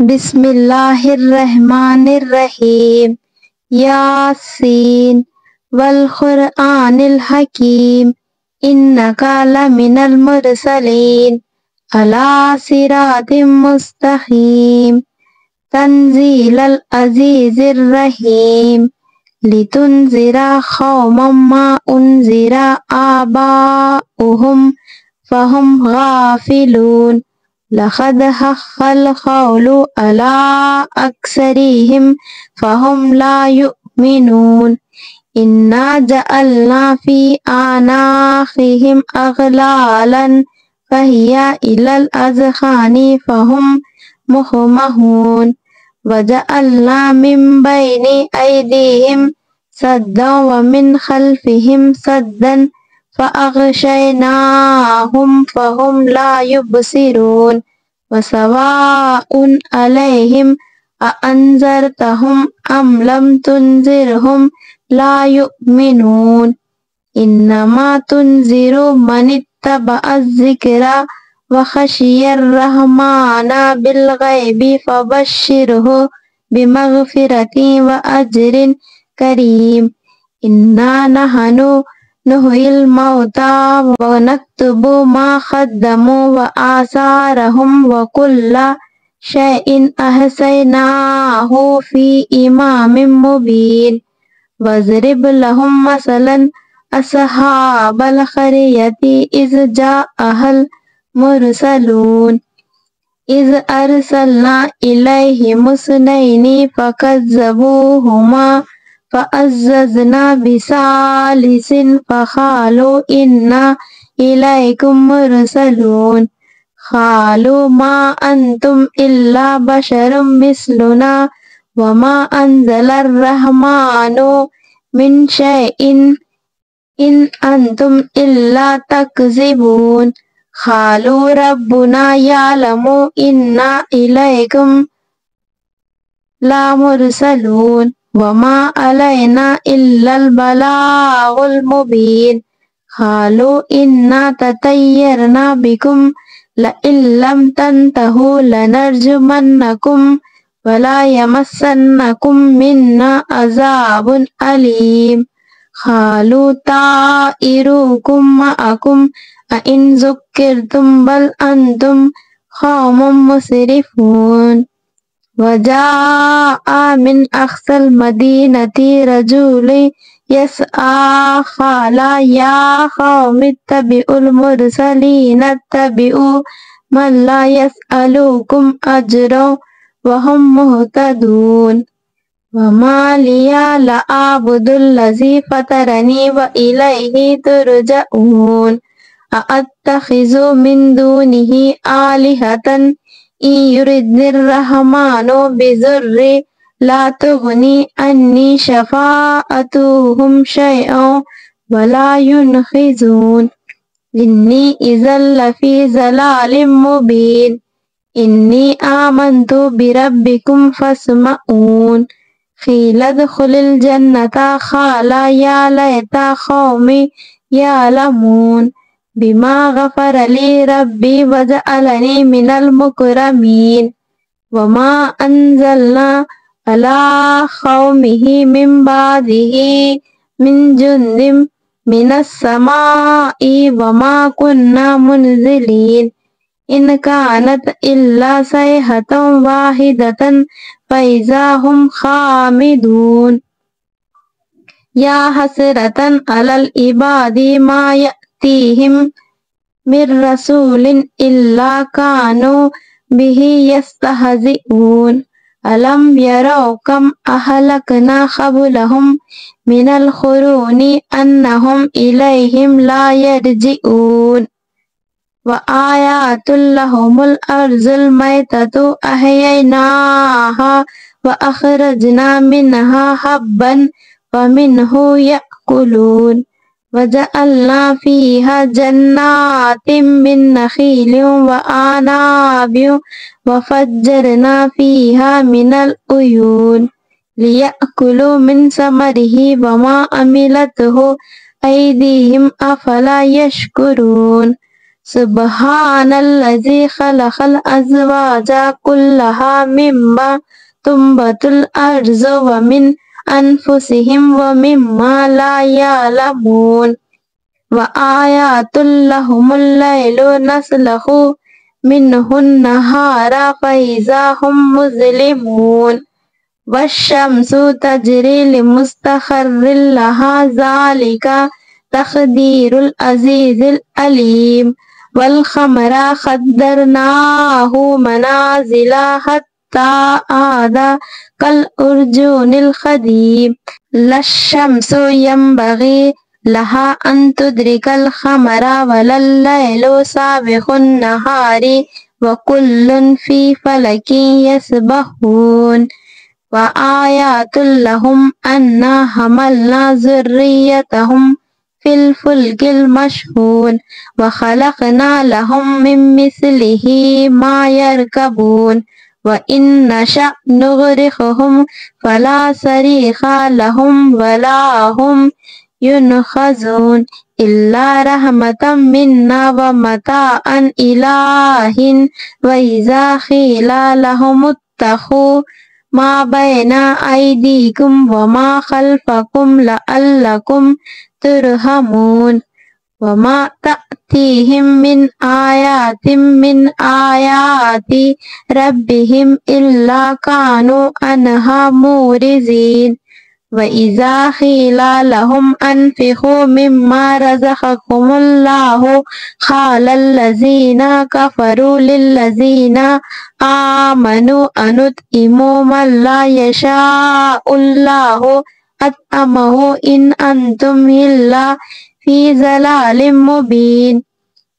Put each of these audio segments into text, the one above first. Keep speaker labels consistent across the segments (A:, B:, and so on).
A: بسم اللہ الرحمن الرحیم یاسین والقرآن الحکیم انک لمن المرسلین علی صراط مستقیم تنزیل العزیز الرحیم لتنذر قوما ما انذر آباؤہم فہم غافلون لقد حق القول على أكثرهم فهم لا يؤمنون إنا جعلنا في أعناقهم أغلالا فهي إلى الأذقان فهم مقمحون وجعلنا من بين أيديهم سدا ومن خلفهم سدا فأغشيناهم فهم لا يبصرون وسواء عليهم أأنذرتهم أم لم تنذرهم لا يؤمنون إنما تنذر من اتبع الذكر وخشي الرحمن بالغيب فبشره بمغفرة وأجر كريم إنا نحن نحيي الموتى ونكتب ما قدموا وآثارهم وكل شيء أحصيناه في إمام مبين واضرب لهم مثلا أصحاب القرية إذ جاءها المرسلون إذ أرسلنا إليهم اثنين فكذبوهما فعززنا بثالث فقالوا إنا إليكم مرسلون قالوا ما أنتم إلا بشر مثلنا وما أنزل الرحمن من شيء إن أنتم إلا تكذبون قالوا ربنا يعلم إنا إليكم لمرسلون وما علينا إلا البلاغ المبين قالوا إنا تطيرنا بكم لئن لم تنتهوا لنرجمنكم ولا يمسنكم منا عذاب أليم قالوا طائركم معكم أئن ذكرتم بل أنتم قوم مسرفون وجاء من أقصى المدينة رجل يسعى قال يا قوم اتبعوا المرسلين اتبعوا من لا يسألكم أجرا وهم مهتدون وما لي لا أعبد الذي فطرني وإليه ترجعون أأتخذ من دونه آلهة إن يردني الرحمن بضر لا تغني عني شفاعتهم شيئا ولا ينقذون إني إذا لفي ضلال مبين إني آمنت بربكم فاسمعون قيل ادخل الجنة قال يا ليت قومي يعلمون بما غفر لي ربي وجعلني من المكرمين وما أنزلنا على قومه من بعده من جند من السماء وما كنا منزلين إن كانت إلا صيحة واحدة فإذا هم خامدون يا حسرة على العباد ما يأتيهم من رسول إلا كانوا به يستهزئون ألم يروا كم أهلكنا قبلهم من القرون أنهم إليهم لا يرجعون وآيات لهم الأرض الميتة أحييناها وأخرجنا منها حبا ومنه يأكلون وجعلنا فيها جنات من نخيل وأعناب وفجرنا فيها من العيون ليأكلوا من ثمره وما عملته أيديهم أفلا يشكرون سبحان الذي خلق الأزواج كلها مما تنبت الأرض ومن أنفسهم ومما لا يعلمون وآيات لهم الليل نسلخ منه النهار فإذا هم مظلمون والشمس تجري لمستقر لها ذلك تقدير العزيز العليم والقمر قدرناه منازل حتى عاد كالأرجون القديم لا الشمس ينبغي لها أن تدرك القمر ولا الليل سابق النهار وكل في فلك يسبحون وآيات لهم أنا حملنا ذريتهم في الفلك المشحون وخلقنا لهم من مثله ما يركبون وإن نشأ نغرقهم فلا صريخ لهم ولا هم ينقذون إلا رحمة منا ومتاعا إلى حين وإذا قيل لهم اتقوا ما بين أيديكم وما خلفكم لعلكم ترحمون وما تأتيهم من آيات من آيات ربهم إلا كانوا عنها معرضين وإذا قيل لهم أنفقوا مما رزقكم الله قال الذين كفروا للذين آمنوا أنطعم من لا يشاء الله أطعمه إن أنتم إلا في ضلال مبين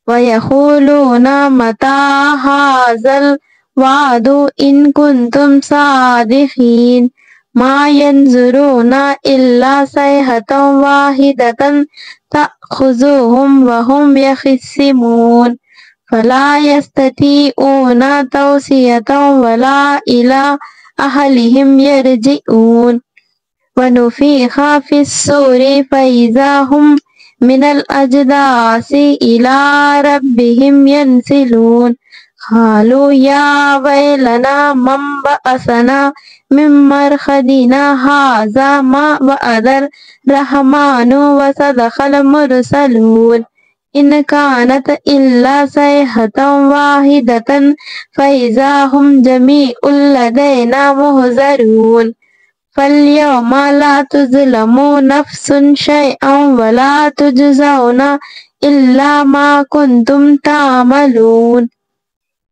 A: ويقولون متى هذا الوعد إن كنتم صادقين ما ينظرون إلا صيحة واحدة تأخذهم وهم يخصمون فلا يستطيعون توصية ولا إلى أهلهم يرجعون ونفخ في الصور فإذا هم من الأجداث إلى ربهم ينسلون قالوا يا ويلنا من بعثنا من مرقدنا هذا ما وعد الرحمن وصدق المرسلون إن كانت إلا صيحة واحدة فإذا هم جميع لدينا محضرون فاليوم لا تظلم نفس شيئا ولا تجزون إلا ما كنتم تعملون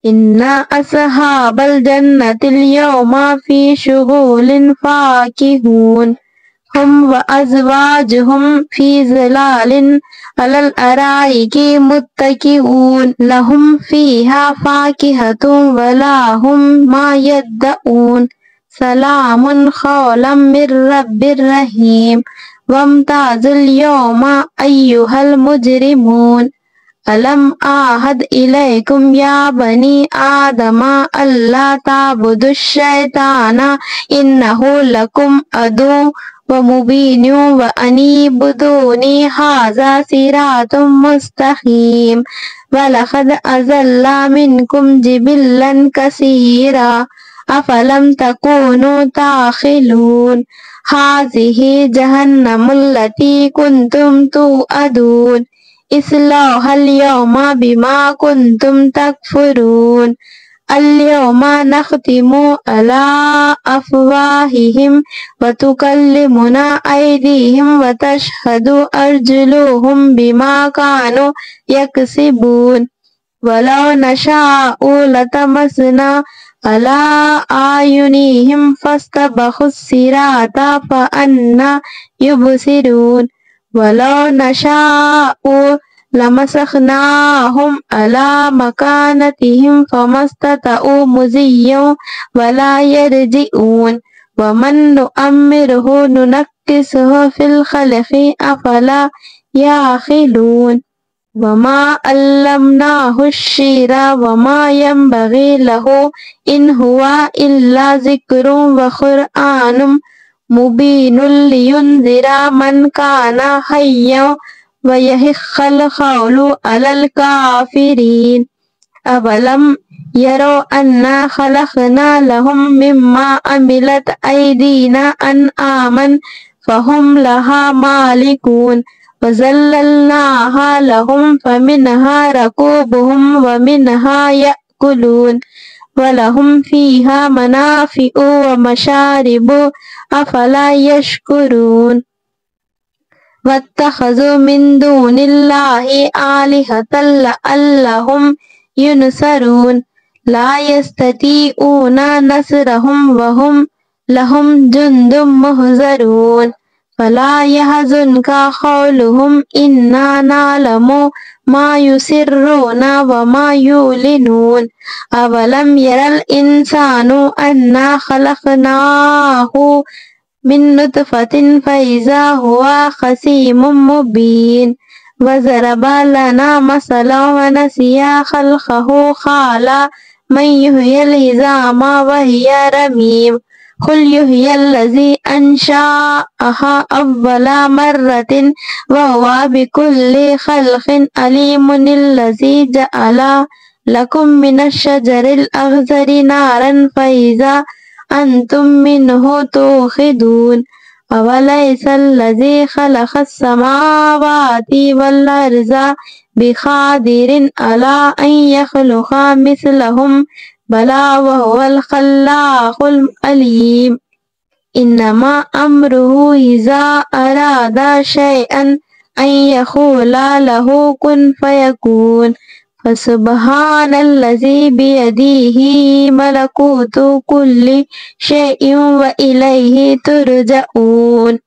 A: إن أصحاب الجنة اليوم في شغل فاكهون هم وأزواجهم في ظلال على الأرائك متكئون لهم فيها فاكهة ولا هم ما يدعون سلام قولا من رب رحيم وامتازوا اليوم أيها المجرمون ألم أعهد إليكم يا بني آدم ألا تعبدوا الشيطان إنه لكم عدو ومبين وأن اعبدوني هذا صراط مستقيم ولقد أضل منكم جبلا كثيرا أفلم تكونوا تعقلون هذه جهنم التي كنتم توعدون اصلوها اليوم بما كنتم تكفرون اليوم نختم على أفواههم وتكلمنا أيديهم وتشهد أرجلهم بما كانوا يكسبون ولو نشاء لطمسنا على أعينهم فاستبقوا الصراط فأنى يبصرون ولو نشاء لمسخناهم على مكانتهم فما استطاعوا مضيا ولا يرجعون ومن نؤمره ننكسه في الخلق أفلا يعقلون وما علمناه الشعر وما ينبغي له إن هو إلا ذكر وقرآن مبين لينذر من كان حيا ويحق القول على الكافرين أولم يروا أنا خلقنا لهم مما عملت أيدينا أنعاما فهم لها مالكون وذللناها لهم فمنها ركوبهم ومنها يأكلون ولهم فيها منافع ومشارب أفلا يشكرون واتخذوا من دون الله آلهة لعلهم ينصرون لا يستطيعون نصرهم وهم لهم جند محضرون فلا يحزنك قولهم إنا نعلم ما يسرون وما يعلنون أولم ير الإنسان أنا خلقناه من نطفة فإذا هو خصيم مبين وضرب لنا مثلا ونسي خلقه قال من يحيي العظام وهي رميم قل يحيي الذي أنشأها أول مرة وهو بكل خلق عليم الذي جعل لكم من الشجر الأخضر نارا فإذا أنتم منه توقدون أوليس الذي خلق السماوات والأرض بقادر على أن يخلق مثلهم بلى وهو الخلاق العليم إنما أمره إذا أراد شيئا أن يقول له كن فيكون فسبحان الذي بيده ملكوت كل شيء وإليه ترجعون